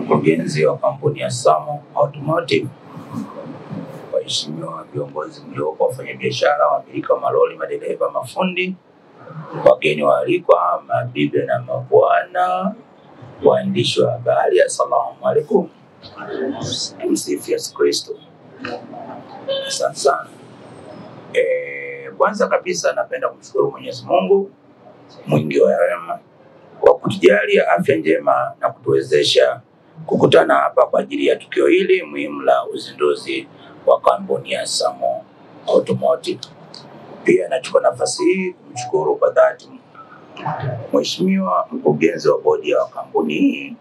mkurugenzi wa kampuni ya Samo Automotive, waheshimiwa viongozi mliopo, wafanyabiashara, wamiliki wa malori, madereva, mafundi, wageni waalikwa, mabibi na mabwana, waandishi wa habari, assalamu alaikum. Msifu Yesu Kristo. Asante sana. Kwanza kabisa napenda kumshukuru Mwenyezi Mungu mwingi wa rehema kwa kutujalia afya njema na kutuwezesha kukutana hapa kwa ajili ya tukio hili muhimu la uzinduzi wa kampuni ya Samo Automotive. Pia nachukua nafasi hii kumshukuru kwa dhati Mheshimiwa mkurugenzi wa bodi ya kampuni hii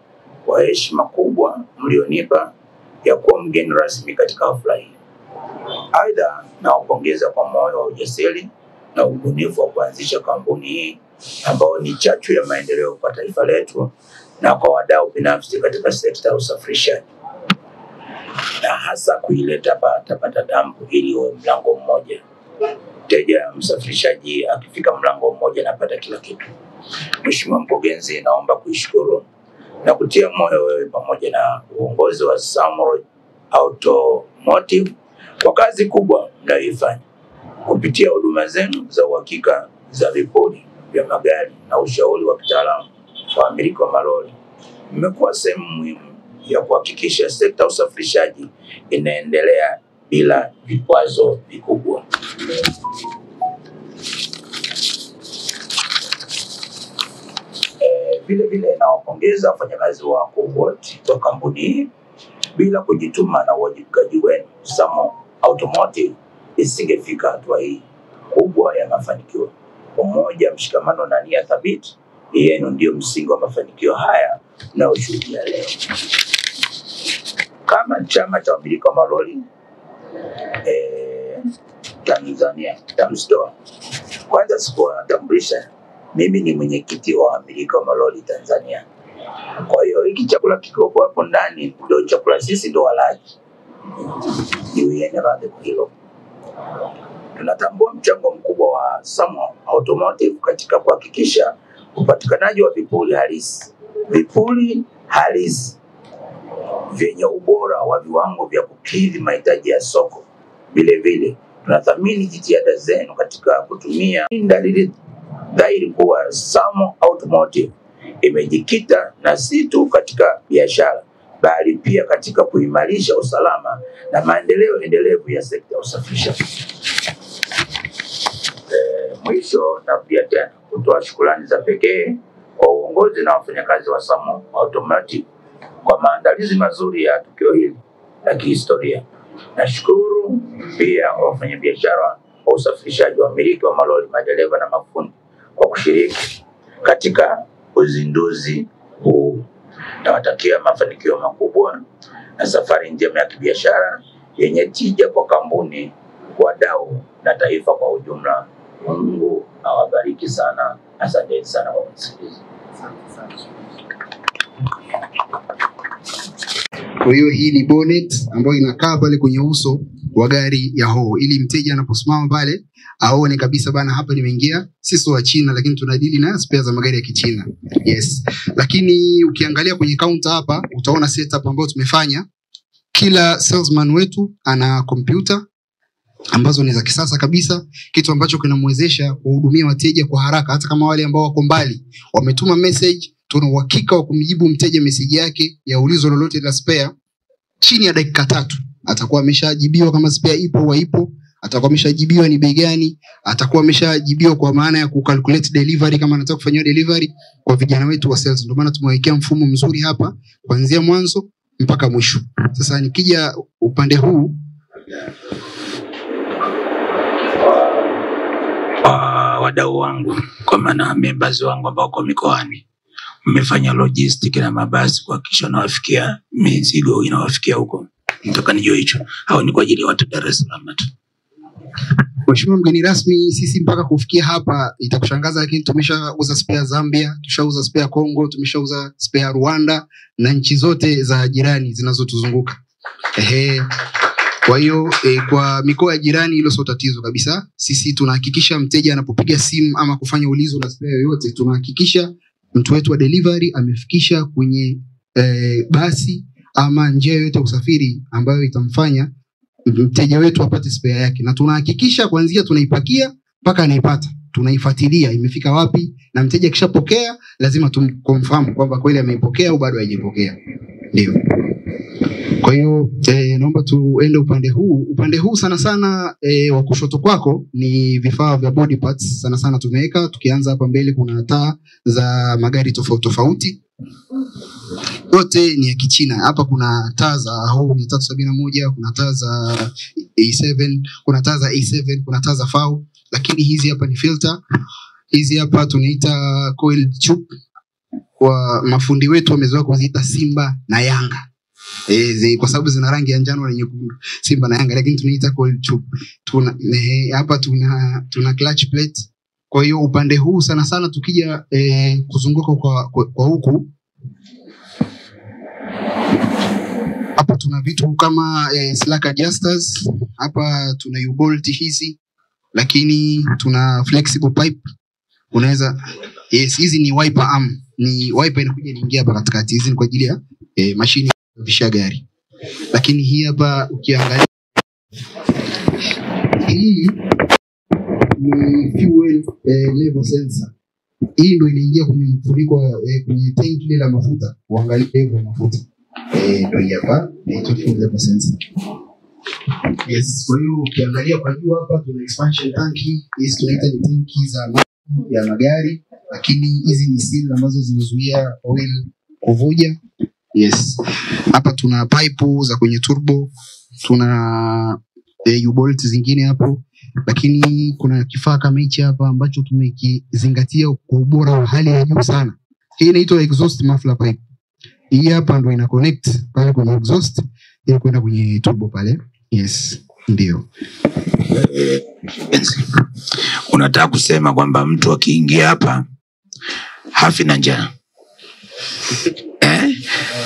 kwa heshima kubwa mlionipa ya kuwa mgeni rasmi katika hafla hii. Aidha, nawapongeza kwa moyo wa ujasiri na ubunifu wa kuanzisha kampuni hii ambao ni chachu ya maendeleo kwa taifa letu na kwa wadau binafsi katika sekta ya usafirishaji, na hasa kuileta pata dampu ili uwe mlango mmoja. Mteja msafirishaji akifika mlango mmoja anapata kila kitu. Mheshimiwa mkurugenzi, naomba kuishukuru na kutia moyo wewe pamoja na uongozi wa Samo Automotive kwa kazi kubwa mnayoifanya. Kupitia huduma zenu za uhakika za vipuri vya magari na ushauri wa kitaalamu kwa wamiliki wa malori, mmekuwa sehemu muhimu ya kuhakikisha sekta ya usafirishaji inaendelea bila vikwazo vikubwa. Vile nawapongeza wafanyakazi wako wote wa kampuni hii. Bila kujituma na uwajibikaji wenu, Samo Automotive isingefika hatua hii kubwa ya mafanikio. Umoja, mshikamano na nia thabiti yenu ndio msingi wa mafanikio haya mnayoshuhudia leo. Kama chama cha wamiliki wa malori Tanzania, TAMSTOA, kwanza sikuwatambulisha, mimi ni mwenyekiti wa wamiliki wa malori Tanzania. Kwa hiyo hiki chakula kiko hapo ndani ndio chakula, sisi ndio walaji. Niwiene radhi kwa hilo. Tunatambua mchango mkubwa wa Samo Automotive katika kuhakikisha upatikanaji wa vipuri halisi vyenye ubora wa viwango vya kukidhi mahitaji ya soko. Vile tunathamini jitihada zenu katika kutumia dalili dhahiri kuwa Samo Automotive imejikita na si tu katika biashara bali pia katika kuimarisha usalama na maendeleo endelevu ya sekta ya usafirishaji. Mwisho, na pia tena kutoa shukrani za pekee kwa uongozi na wafanyakazi wa Samo Automotive kwa maandalizi mazuri ya tukio hili la kihistoria. Nashukuru pia wafanyabiashara wa usafirishaji, wamiliki wa malori, madereva na mafundi kwa kushiriki katika uzinduzi huu. Nawatakia mafanikio makubwa na safari njema ya kibiashara yenye tija kwa kampuni, wadau na taifa kwa ujumla. Mungu awabariki sana. Asante sana kwa kusikiliza. Kwa hiyo hii ni bonnet ambayo inakaa pale kwenye uso wa gari ya Howo, ili mteja anaposimama pale aone kabisa bana, hapa nimeingia sisi wa China, lakini tunadili na spare za magari ya Kichina. Yes. Lakini ukiangalia kwenye counter hapa utaona setup ambayo tumefanya. Kila salesman wetu ana kompyuta ambazo ni za kisasa kabisa, kitu ambacho kinamwezesha kuhudumia wateja kwa haraka. Hata kama wale ambao wako mbali wametuma message, tuna uhakika wa kumjibu mteja message yake ya ulizo lolote la spare chini ya dakika 3. Atakuwa ameshajibiwa kama spare ipo au haipo, atakuwa ameshajibiwa ni bei gani, atakuwa ameshajibiwa kwa maana ya kucalculate delivery kama anataka kufanywa delivery kwa vijana wetu wa sales. Ndio maana tumewekea mfumo mzuri hapa kuanzia mwanzo mpaka mwisho. Sasa nikija upande huu, wadau wangu, kwa maana members wangu ambao kwa mikoani, mmefanya logistic na mabasi kuhakikisha nawafikia mizigo inawafikia huko. Nataka nijue hicho au ni kwa ajili ya watu Dar es Salaam tu? Mheshimiwa mgeni rasmi, sisi mpaka kufikia hapa itakushangaza, lakini tumeshauza spare Zambia, tushauza spare Kongo, tumeshauza spare Rwanda na nchi zote za jirani zinazotuzunguka. Kwa hiyo kwa mikoa ya jirani hilo sio tatizo kabisa. Sisi tunahakikisha mteja anapopiga simu ama kufanya ulizo la spare yoyote, tunahakikisha mtu wetu wa delivery amefikisha kwenye basi ama njia yoyote ya usafiri ambayo itamfanya mteja wetu apate spare yake, na tunahakikisha kuanzia tunaipakia mpaka anaipata, tunaifuatilia imefika wapi, na mteja akishapokea lazima tumconfirm kwamba kweli ameipokea au bado haijapokea. Ndio. Kwa hiyo naomba tuende upande huu. Upande huu sana sana wa kushoto kwako ni vifaa vya body parts sana sana tumeweka. Tukianza hapa mbele kuna taa za magari tofauti tofauti. Yote ni ya Kichina. Hapa kuna taa za Hou 371, kuna taa za A7, kuna taa za A7, kuna taa za FAW, lakini hizi hapa ni filter. Hizi hapa tunaita coil tube. Kwa mafundi wetu wamezoea kuziita Simba na Yanga. Kwa sababu zina rangi ya njano na nyekundu, Simba na Yanga, lakini tunaita coil tube. Hapa tuna clutch plate. Kwa hiyo upande huu sana sana tukija kuzunguka kwa huku, hapa tuna vitu kama slack adjusters, hapa tuna U-bolt hizi, lakini tuna flexible pipe. Unaweza hizi ni wiper arm, ni wiper inakuja inaingia hapa katikati. Hizi ni kwa ajili ya mashine ya gari. Lakini hii hapa ukiangalia, hii ni fuel level sensor. Hii ndio inaingia kwenye mfuniko kwenye tanki ile la mafuta, uangalie level ya mafuta. Ndio hapa ni fuel level sensor. Yes, kwa hiyo ukiangalia kwa juu hapa tuna expansion tanki. Hizi tunaita ni tanki za ya magari, lakini hizi ni seal ambazo zinazuia oil kuvuja. Yes. Hapa tuna pipe za kwenye turbo, tuna U-bolt zingine hapo, lakini kuna kifaa kama hichi hapa ambacho tumekizingatia kwa ubora wa hali ya juu sana. Hii inaitwa exhaust muffler pipe. Hii hapa ndio ina connect pale kwenye exhaust ili kwenda kwenye turbo pale. Yes, ndio. Unataka kusema kwamba mtu akiingia hapa hafi na njaa?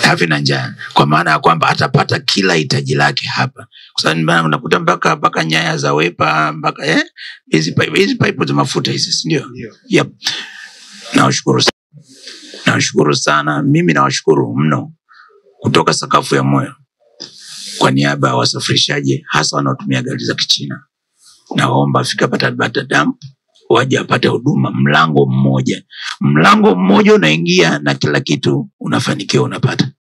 Hafi na njaa, kwa maana ya kwamba atapata kila hitaji lake hapa. Kwa sababu unakuta mpaka nyaya za wepa, mpaka hizi pipe za mafuta hizi, ndio? Yep. Nawashukuru sana. Mimi nawashukuru mno kutoka sakafu ya moyo kwa niaba ya wasafirishaji hasa wanaotumia gari za Kichina. Naomba fika Bata Dump waje apate huduma. Mlango mmoja unaingia na kila kitu unafanikiwa unapata.